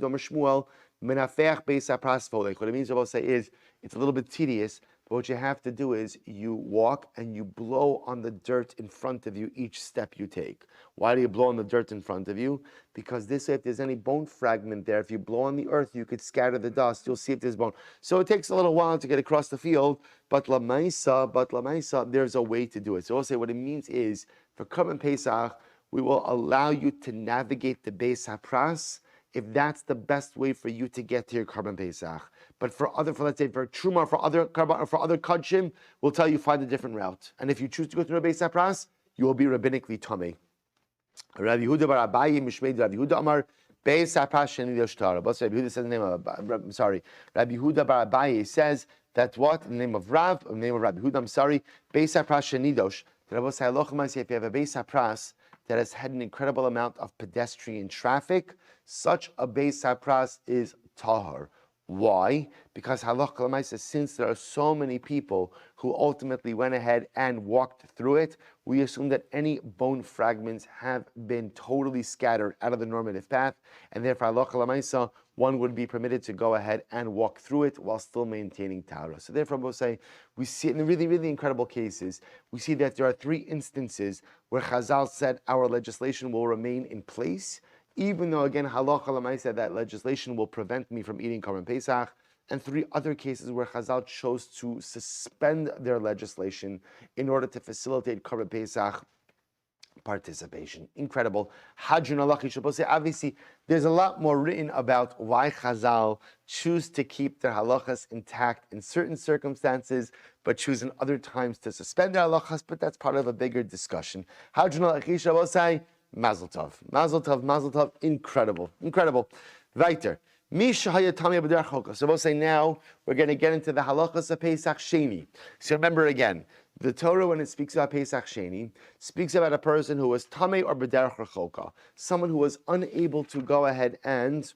Speaker 1: to say is it's a little bit tedious. But what you have to do is you walk and you blow on the dirt in front of you each step you take. Why do you blow on the dirt in front of you? Because this way, if there's any bone fragment there, if you blow on the earth, you could scatter the dust. You'll see if there's bone. So it takes a little while to get across the field, but lamaisa, there's a way to do it. So I'll say what it means is, for Karban Pesach, we will allow you to navigate the Beis HaPras if that's the best way for you to get to your Karban Pesach. But let's say for Truma, for other Karban, or for other Kadshim, we'll tell you find a different route. And if you choose to go through a Beis HaPras, you will be rabbinically tamei. Rabbi Yehuda bar Abaye Mishmei Rabbi Yehuda Amar Beis HaPras Sheni Yoshtar. Rabbi Yehuda says the name of Rabbi Yehuda bar Abaye says that what in the name of Rabbi Yehuda. Beis HaPras Sheni Dosh. Rabbi say halacha if you have a Beis HaPras that has had an incredible amount of pedestrian traffic, such a Beis HaPras is tahar. Why? Because halacha l'maisa, since there are so many people who ultimately went ahead and walked through it, we assume that any bone fragments have been totally scattered out of the normative path, and therefore halacha l'maisa, one would be permitted to go ahead and walk through it while still maintaining tahara. So therefore, we'll say, we see in really, really incredible cases, we see that there are 3 instances where Chazal said our legislation will remain in place, even though, again, halacha l'maisa, that legislation will prevent me from eating Karban Pesach, and 3 other cases where Chazal chose to suspend their legislation in order to facilitate Karban Pesach participation. Incredible. Hadron halachi, obviously, there's a lot more written about why Chazal choose to keep their halachas intact in certain circumstances, but choose in other times to suspend their halachas, but that's part of a bigger discussion. Hadron halachi, Mazel tov. Mazel tov, mazel tov. Incredible. Incredible. Weiter. So we'll say now we're going to get into the halachas of Pesach Sheni. So remember again, the Torah, when it speaks about Pesach Sheni, speaks about a person who was tamei or b'derech rechoka, someone who was unable to go ahead and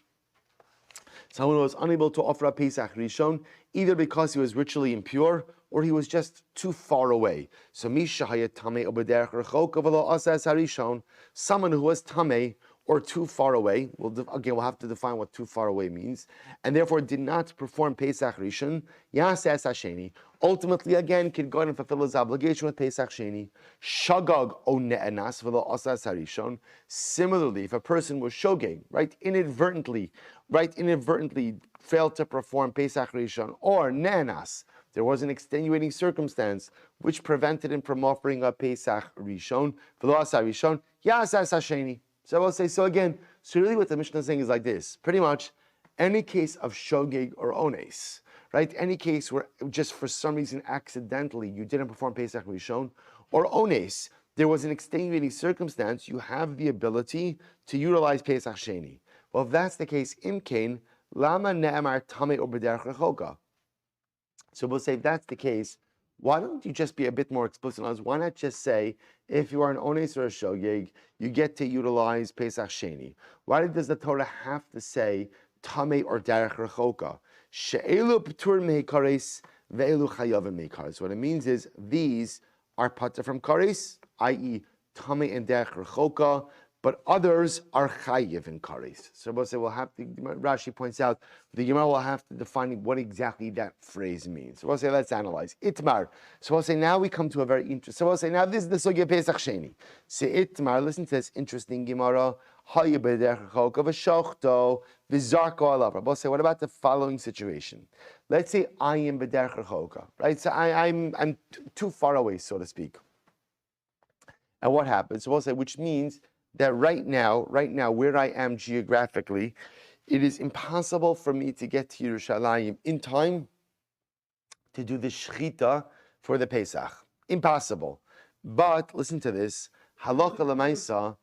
Speaker 1: someone who was unable to offer a Pesach Rishon, either because he was ritually impure or he was just too far away. So Misha hayat tamei or b'derech rechoka v'lo asa es harishon, someone who was tamei or too far away. We'll have to define what too far away means, and therefore did not perform Pesach Rishon. Yaseh es hasheni. Ultimately, again, could go ahead and fulfill his obligation with Pesach Sheni. Shagag o ne'enas v'lo asa es harishon. Similarly, if a person was shogeg, inadvertently failed to perform Pesach Rishon, or ne'enas, there was an extenuating circumstance which prevented him from offering a Pesach Rishon, v'lo asa Rishon, yaseh es hasheni. So I will say, so really what the Mishnah is saying is like this. Pretty much, any case of shogeg or ones, any case where just for some reason accidentally you didn't perform Pesach Rishon, or ones, there was an extenuating circumstance, you have the ability to utilize Pesach Sheni. Well, if that's the case, Imkain, Lama Ne'amar Tame or B'derech Rechoka. So we'll say if that's the case, why don't you just be a bit more explicit on this? Why not just say, if you are an Ones or a Shogeg, you get to utilize Pesach Sheni? Why does the Torah have to say Tame or Derech Rechoka? She'elu P'tur Meikares ve'elu Chayavim Meikares. What it means is these are patur from kares, i.e. Tame and Derech Rechoka, but others are chayiv in kares. So we'll say we'll have to, Rashi points out, the Gemara will have to define what exactly that phrase means. So we'll say, let's analyze. Itmar. So we'll say, now we come to a very interesting, so we'll say, now this is the sugya Pesach Sheni. Say Itmar, listen to this interesting Gemara. We'll say, what about the following situation? Let's say I am b'derech rechoka, right? So I'm too far away, so to speak. And what happens? So we'll say, which means that right now, where I am geographically, it is impossible for me to get to Yerushalayim in time to do the shechita for the Pesach. Impossible. But listen to this. Halacha l'maisa,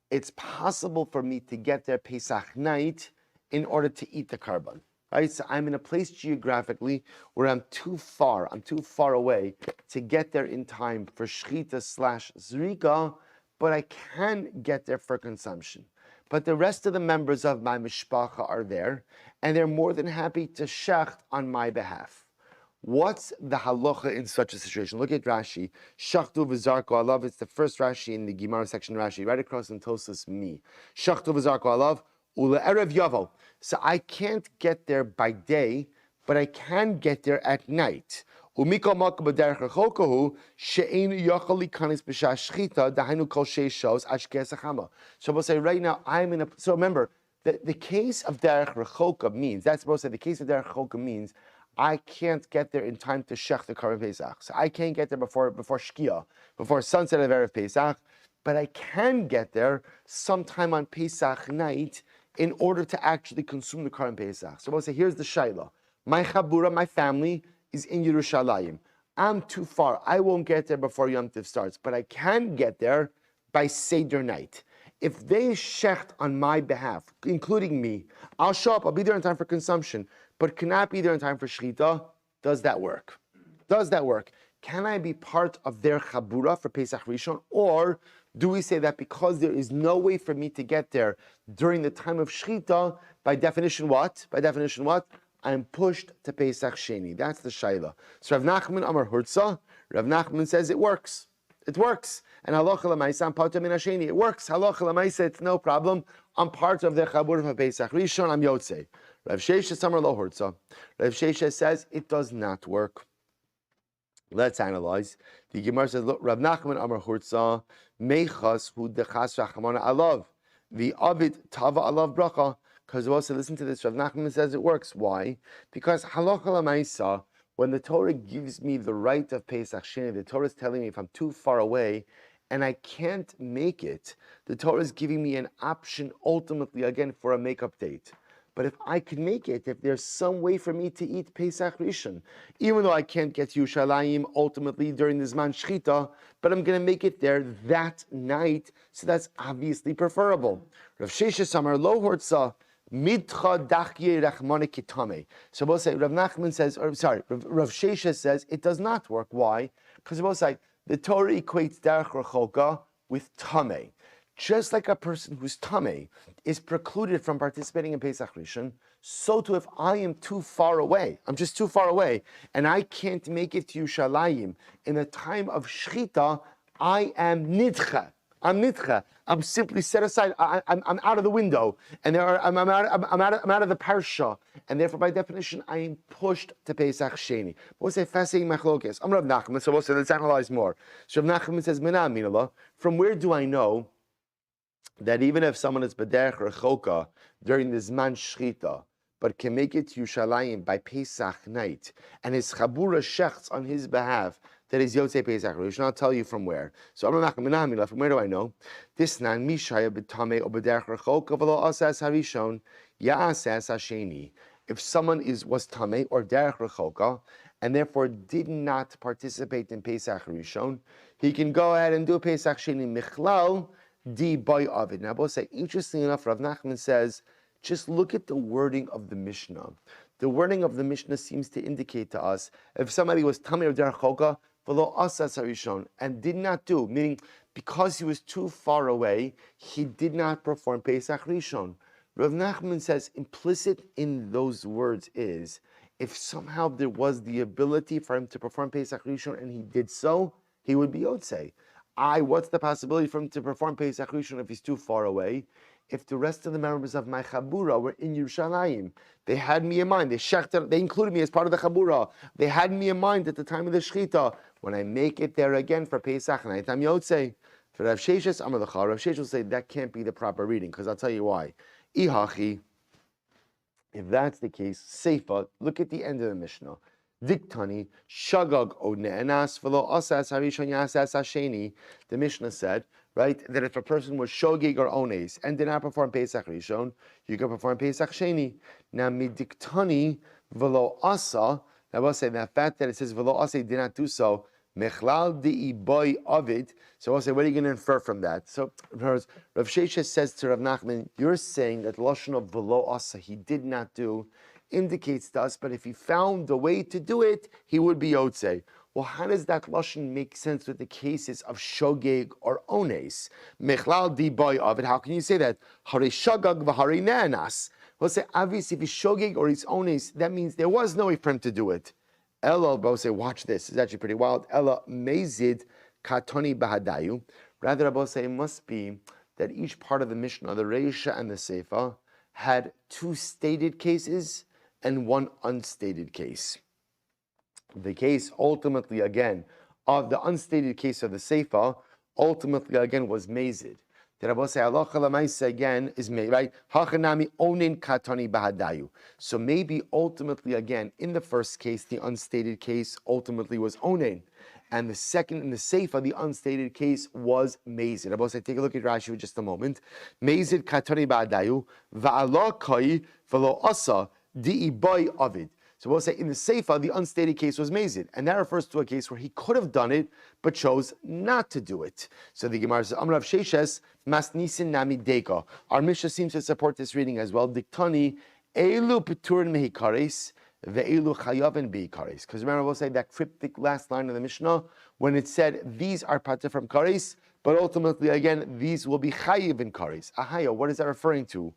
Speaker 1: it's possible for me to get there Pesach night in order to eat the karban. Right? So I'm in a place geographically where I'm too far away to get there in time for shechita/zrika, but I can get there for consumption. But the rest of the members of my mishpacha are there, and they're more than happy to shecht on my behalf. What's the halacha in such a situation? Look at Rashi. Shachtu v'zarko alav. It's the first Rashi in the Gemara section Rashi, right across in Tosas Mi. Shachtu v'zarko alav. Ula erev yavo. So I can't get there by day, but I can get there at night. Umikol malka b'derech rechokahu she'einu yochel likanis b'shas shchita dahainu kol sheish shos ashkes achama. So we'll say right now I'm in a. So remember the case of derech rechoka means that's supposed to say the case of derech rechoka means I can't get there in time to shech the Karban Pesach. So I can't get there before Shkia, before sunset of Erev Pesach, but I can get there sometime on Pesach night in order to actually consume the Karban Pesach. So we'll say, here's the Shaila. My Chabura, my family, is in Yerushalayim. I'm too far. I won't get there before Yom Tov starts, but I can get there by Seder night. If they shecht on my behalf, including me, I'll show up, I'll be there in time for consumption, but cannot be there in time for shechita. Does that work? Does that work? Can I be part of their chabura for Pesach Rishon? Or do we say that because there is no way for me to get there during the time of shechita, by definition what? I'm pushed to Pesach Sheni. That's the shaila. So Rav Nachman Amar Hurtza, Rav Nachman says it works. It works. And halacha l'maisa, I'm part of min hasheni. It works. Halacha l'maisa, it's no problem. I'm part of the chabur for Pesach Rishon. I'm yotzei. Rav Shesha Samar Lo Hurtza. Rav Shesha says it does not work. Let's analyze. The Gemara says, look, Rav Nachman Amar Hurtza, meichas hu dechas rachamana alav. The avid tava alav bracha. Because also, listen to this, Rav Nachman says it works. Why? Because halacha l'maisa, when the Torah gives me the right of Pesach Sheni, the Torah is telling me if I'm too far away and I can't make it, the Torah is giving me an option ultimately, again, for a makeup date. But if I can make it, if there's some way for me to eat Pesach Rishon, even though I can't get to Yerushalayim ultimately during the Zman Shchita, but I'm going to make it there that night, so that's obviously preferable. Rav Shesha Samar Lo Hortza, Midcha Dachye Rachmane Kitame. So both say, Rav Nachman says, Rav Shesha says, it does not work. Why? Because both say, the Torah equates Derech Rechoka with Tameh. Just like a person who's Tameh is precluded from participating in Pesach Rishon, so too if I am too far away, I'm just too far away, and I can't make it to Yerushalayim in the time of Shechita, I am Nidcha. I'm Nidcha. I'm simply set aside. I'm out of the window, and I'm out of the parsha, and therefore, by definition, I am pushed to Pesach Sheni. We'll say fascinating machlokes. I'm Rav Nachman, so we'll say let's analyze more. So Rav Nachman says, "Mina minala." From where do I know that even if someone is b'derech rechoka during the Zman Shchita, but can make it to Yerushalayim by Pesach night, and his chabura shechts on his behalf, that is Yotzei Pesach Rishon? I'll tell you from where. So I'm not from where do I know? This nan mishaya b'tamei or b'derech rechoka v'lo asas harishon ya'asas hasheni. if someone was tamei or derech rechoka, and therefore did not participate in Pesach Rishon, he can go ahead and do Pesach Sheni Michlal di boy of it. Now, both say, interestingly enough, Rav Nachman says, just look at the wording of the Mishnah. The wording of the Mishnah seems to indicate to us if somebody was tamei or derech rechoka, v'lo asas harishon, and did not do, meaning because he was too far away, he did not perform Pesach Rishon. Rav Nachman says implicit in those words is, if somehow there was the ability for him to perform Pesach Rishon and he did so, he would be Yotzei. What's the possibility for him to perform Pesach Rishon if he's too far away? If the rest of the members of my Chabura were in Yerushalayim, they had me in mind, they included me as part of the Chabura, they had me in mind at the time of the Shechita, when I make it there again for Pesach, and I'm Yotzei. For Rav Sheshes, Amar L'cha, Rav Sheshes will say that can't be the proper reading, because I'll tell you why. Ihachi, if that's the case, Seifa, look at the end of the Mishnah. Diktani, Shagag o ne'enas v'lo asas harishon yasas hasheni. The Mishnah said, right, that if a person was shogig or ones and did not perform Pesach Rishon, you can perform Pesach Sheni. Now, midiktani v'lo asa, I will say that fact that it says v'lo asa, he did not do so, mechlal di boy ovid. So I'll say, what are you going to infer from that? So Rav Sheshes says to Rav Nachman, you're saying that lashon of v'lo asa, he did not do, indicates to us, but if he found the way to do it, he would be Yotzei. Well, how does that lashon make sense with the cases of shogeg or ones? Mechlal di boy ovid. How can you say that? Hare shagag v'hare ne'anas. We'll say, obviously, if he's shogeg or he's ones, that means there was no way for him to do it. Ella, we'll say, watch this. It's actually pretty wild. Ella mezid katoni bahadayu. Rather, I'll say, it must be that each part of the Mishnah, the Reisha and the Seifa, had two stated cases and one unstated case. The case ultimately, again, of the unstated case of the Seifa, ultimately, again, was mezid. The Rabbi say, Allah Chalamaisa again is made, right? Hachanami onin katani bahadayu. So maybe ultimately, again, in the first case, the unstated case ultimately was onin. And the second, in the Seifa, the unstated case was mezid. Rabbi say, take a look at Rashi for just a moment. Mezid katani bahadayu, va'ala kai v'lo asa di'i boy avid. So we'll say in the Seifa, the unstated case was mezid, and that refers to a case where he could have done it, but chose not to do it. So the Gemara says, Amrav Sheshes, Masnisin Nami Deka. Our Mishnah seems to support this reading as well. Diktani, Elu Peturin Mehikares, Ve'elu Chayaven Beikares. Because remember, we'll say that cryptic last line of the Mishnah, when it said, these are Pater from Kares, but ultimately, again, these will be Chayiv in Kares. Ahaya, what is that referring to?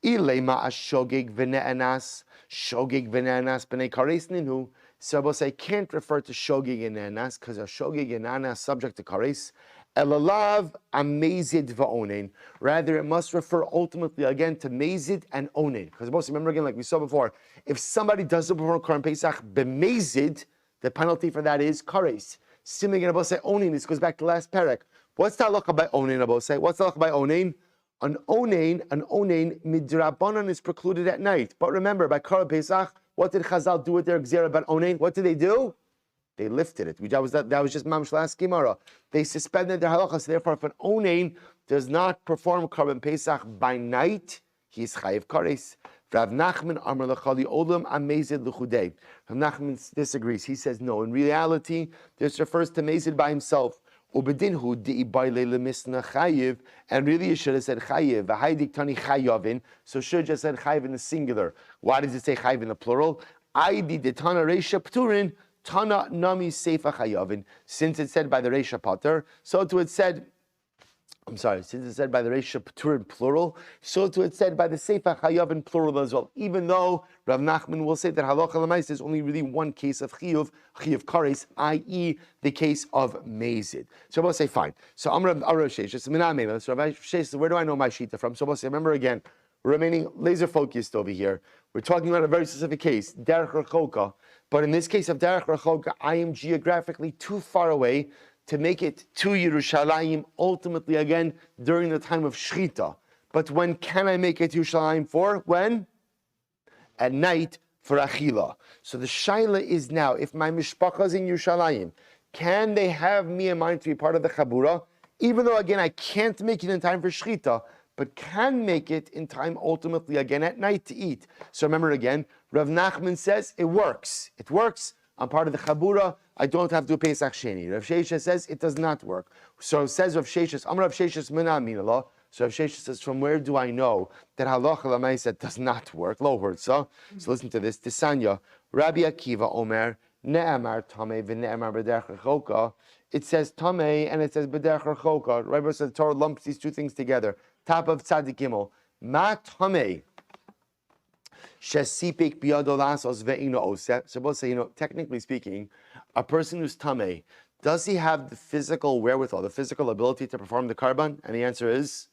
Speaker 1: Ilema ashogig v'ne'anas, shogig v'ne'anas b'nei kares ninhu. So I will say, can't refer to shogig and ne'anas, because a shogig and ne'anas subject to kares. Elalav amazid va'onen. Rather, it must refer ultimately again to mazid and onen. Because most remember again, like we saw before, if somebody doesn't perform Korban Pesach b'mazid, the penalty for that is kares. Similarly, I will say onen. This goes back to last parak. What's the halacha by onen? I will say, what's the halacha by onen? An onain midrabanan is precluded at night. But remember, by Korban Pesach, what did Chazal do with their gzera about onain? What did they do? They lifted it. That was just Mamsh last Gemara. They suspended their halachas. Therefore, if an onain does not perform Korban Pesach by night, he's chayiv kares. Rav Nachman Amar L'chali Olam Amezid L'chudei. Rav Nachman disagrees. He says no. In reality, this refers to Mezid by himself. Ubedinhu di'ibayle lemisna chayiv, and really you should have said chayiv. V'haidik tani chayavin. So should have just said chayiv in the singular. Why does it say chayiv in the plural? Aidi de tana reisha pturin tana nami seifa chayavin. Since it's said by the reisha pater, so to it said. Since it's said by the Reisha P'turin plural, so to it's said by the Seifa Chayav in plural as well. Even though Rav Nachman will say that Halacha L'Mais is only really one case of Chiyuv Kares, i.e. the case of Mezid. So we'll say fine. So Amr Sheish, so Rav Sheish, where do I know my Shita from? So we'll say, remember again, we're remaining laser focused over here. We're talking about a very specific case, Derech Rechoka. But in this case of Derech Rechoka, I am geographically too far away to make it to Yerushalayim, ultimately again during the time of Shechita. But when can I make it to Yerushalayim for? When? At night for Achila. So the Shaila is now, if my Mishpacha is in Yerushalayim, can they have me in mind to be part of the Chabura? Even though again I can't make it in time for Shechita, but can make it in time ultimately again at night to eat. So remember again, Rav Nachman says it works. It works. I'm part of the Chabura. I don't have to do Pesach Sheni. Rav Sheshes says it does not work. So says Rav Sheshes, Amar Rav Sheshes mina minallah. So Rav Sheshes says, from where do I know that halacha l'maisa does not work? Low word, so listen to this. Tisanya, Rabbi Akiva Omer, Ne'amar Tameh v'ne'amar b'derech rechoka. It says Tameh and it says b'derech rechoka. Rabbi says the Torah lumps these two things together. Top of Tzadik Gimel. Ma Tameh. Shesipik biyado lasos ve'ino oseh. So both say, technically speaking, a person who's tamei, does he have the physical wherewithal, the physical ability to perform the karban? And the answer is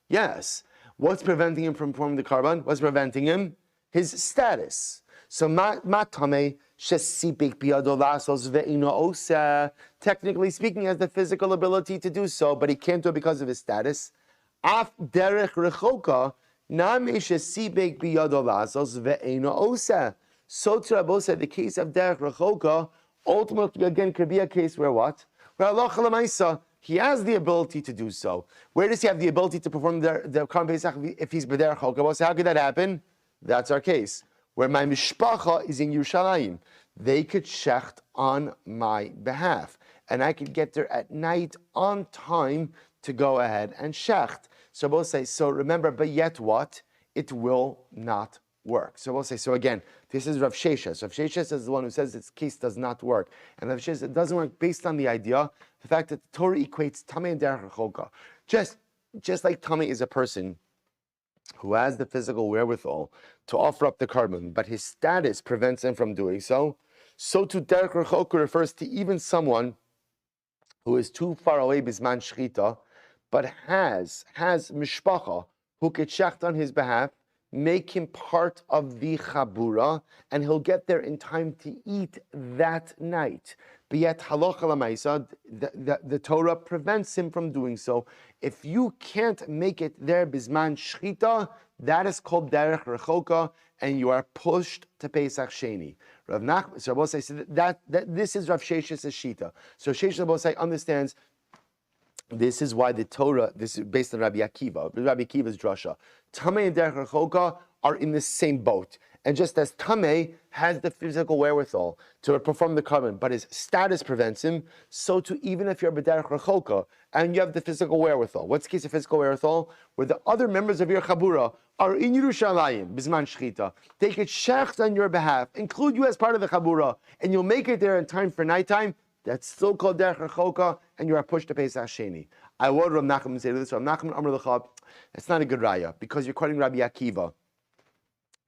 Speaker 1: yes. What's preventing him from performing the karban? What's preventing him? His status. So ma tamei shesipik biyado lasos ve'ino oseh. Technically speaking, he has the physical ability to do so, but he can't do it because of his status. Af derech rechoka. So to Rabbi said the case of Derech Rechoka ultimately again could be a case where what? Where Allah he has the ability to do so. Where does he have the ability to perform the Karban Pesach if he's B'derech Rechoka? So how could that happen? That's our case. Where my mishpacha is in Yerushalayim. They could shecht on my behalf. And I could get there at night on time to go ahead and shecht. So both say, so remember, but yet what? It will not work. So we'll say, so again, this is Rav Sheshes. Rav Sheshes is the one who says this case does not work. And Rav Sheshes, it doesn't work based on the idea, the fact that the Torah equates Tameh and Derech Rechoka. Just like Tameh is a person who has the physical wherewithal to offer up the karban, but his status prevents him from doing so, so to Derech Rechoka refers to even someone who is too far away bisman shchita, but has mishpacha who could shecht on his behalf, make him part of the chabura, and he'll get there in time to eat that night. But yet halacha l'maisa, the Torah prevents him from doing so. If you can't make it there bisman shchita, that is called derech rechoka, and you are pushed to Pesach Sheni. Rav Nachman, so Rabbi says that this is Rav Sheshes' shita. So Sheshes Rabbi understands. This is why the Torah, this is based on Rabbi Akiva. Rabbi Akiva's drasha. Tameh and Derech Rechoka are in the same boat. And just as Tameh has the physical wherewithal to perform the karban, but his status prevents him, so too, even if you're B'derech Rechoka and you have the physical wherewithal. What's the case of physical wherewithal? Where the other members of your Chabura are in Yerushalayim, Bisman Shchita. They could shecht on your behalf, include you as part of the Chabura, and you'll make it there in time for nighttime. That's still called Derech Rechoka, and you are pushed to Pesach Sheni. I would Rav Nachman say this. Rav Nachman Amar L'cha, it's not a good raya because you're quoting Rabbi Akiva,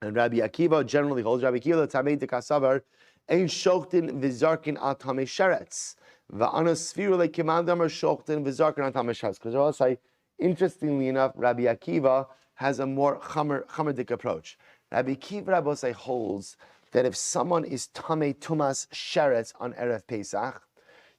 Speaker 1: and Rabbi Akiva generally holds Rabbi Akiva Tamei Dekasavar Ein Shochtin V'Zarkin Al Tamei Sheretz V'Ana Sfiru LeKimandam Shochtin V'Zarkin Al Tamei Sheretz. Because I'll say, interestingly enough, Rabbi Akiva has a more chamerdik approach. Rabbi Akiva holds that if someone is Tamei Tumas Sheretz on Erev Pesach,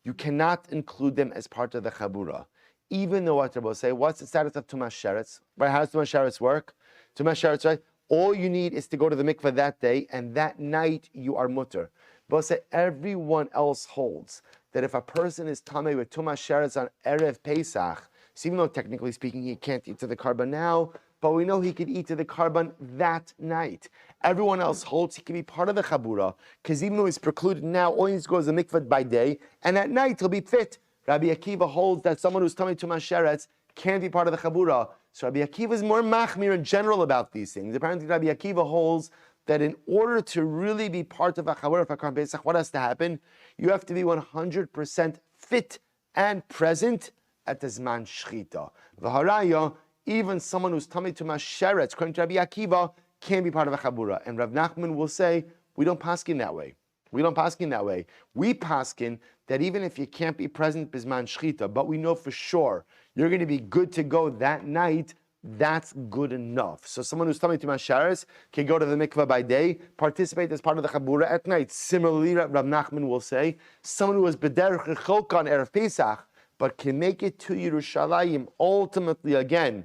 Speaker 1: you cannot include them as part of the Chabura. Even though what Rabbi say, what's the status of Tumas Sheretz? Right? How does Tumas Sheretz work? Tumas Sheretz, right? All you need is to go to the mikveh that day, and that night you are mutter. But say everyone else holds that if a person is Tamei with Tumas Sheretz on Erev Pesach, so even though technically speaking he can't eat to the karban now, but we know he could eat to the karban that night. Everyone else holds he can be part of the chabura, because even though he's precluded now, all he needs to go is the mikvah by day, and at night he'll be fit. Rabbi Akiva holds that someone who's Tamei Tumas Sheretz can't be part of the chabura. So Rabbi Akiva is more machmir in general about these things. Apparently Rabbi Akiva holds that in order to really be part of a chabura for Karban Pesach, what has to happen? You have to be 100% fit and present at the Zman Shchita. V'haraya, even someone who's Tamei Tumas Sheretz, according to Rabbi Akiva, can't be part of a chabura. And Rav Nachman will say, we don't paskin that way. We don't paskin that way. We paskin that even if you can't be present bisman shchita, but we know for sure you're going to be good to go that night, that's good enough. So someone who's Tamei Tumas Sheretz can go to the mikveh by day, participate as part of the chabura at night. Similarly, Rav Nachman will say, someone who was b'derech rechoka on Erev Pesach, but can make it to Yerushalayim ultimately again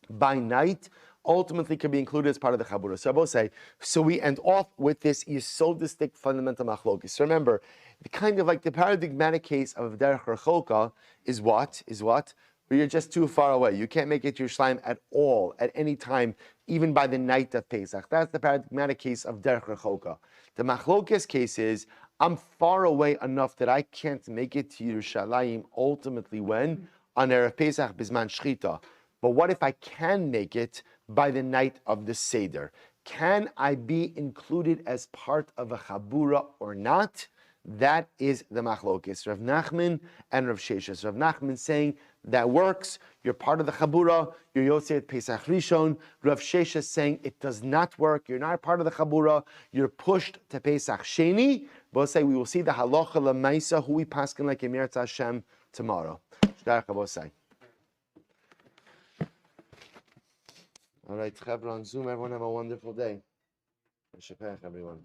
Speaker 1: by night, ultimately can be included as part of the chabura. So I both say, so we end off with this yesodistic fundamental machlokes. So remember, the kind of like the paradigmatic case of derech rechoka is what? or you're just too far away. You can't make it to Yerushalayim at all, at any time, even by the night of Pesach. That's the paradigmatic case of Derech Rechoka. The Machlokes case is, I'm far away enough that I can't make it to Yerushalayim ultimately when? On Erev Pesach Bizman Shchita. But what if I can make it by the night of the Seder? Can I be included as part of a Chabura or not? That is the Machlokes. Rav Nachman and Rav Sheshes. Rav Nachman saying that works. You're part of the Chabura. You're Yosef Pesach Rishon. Rav Sheshes saying it does not work. You're not part of the Chabura. You're pushed to Pesach Sheni. Both say we will see the Halacha Lamaisa who we paskin like Emir Hashem tomorrow. All right, Chavra on Zoom. Everyone have a wonderful day. Shepech, everyone.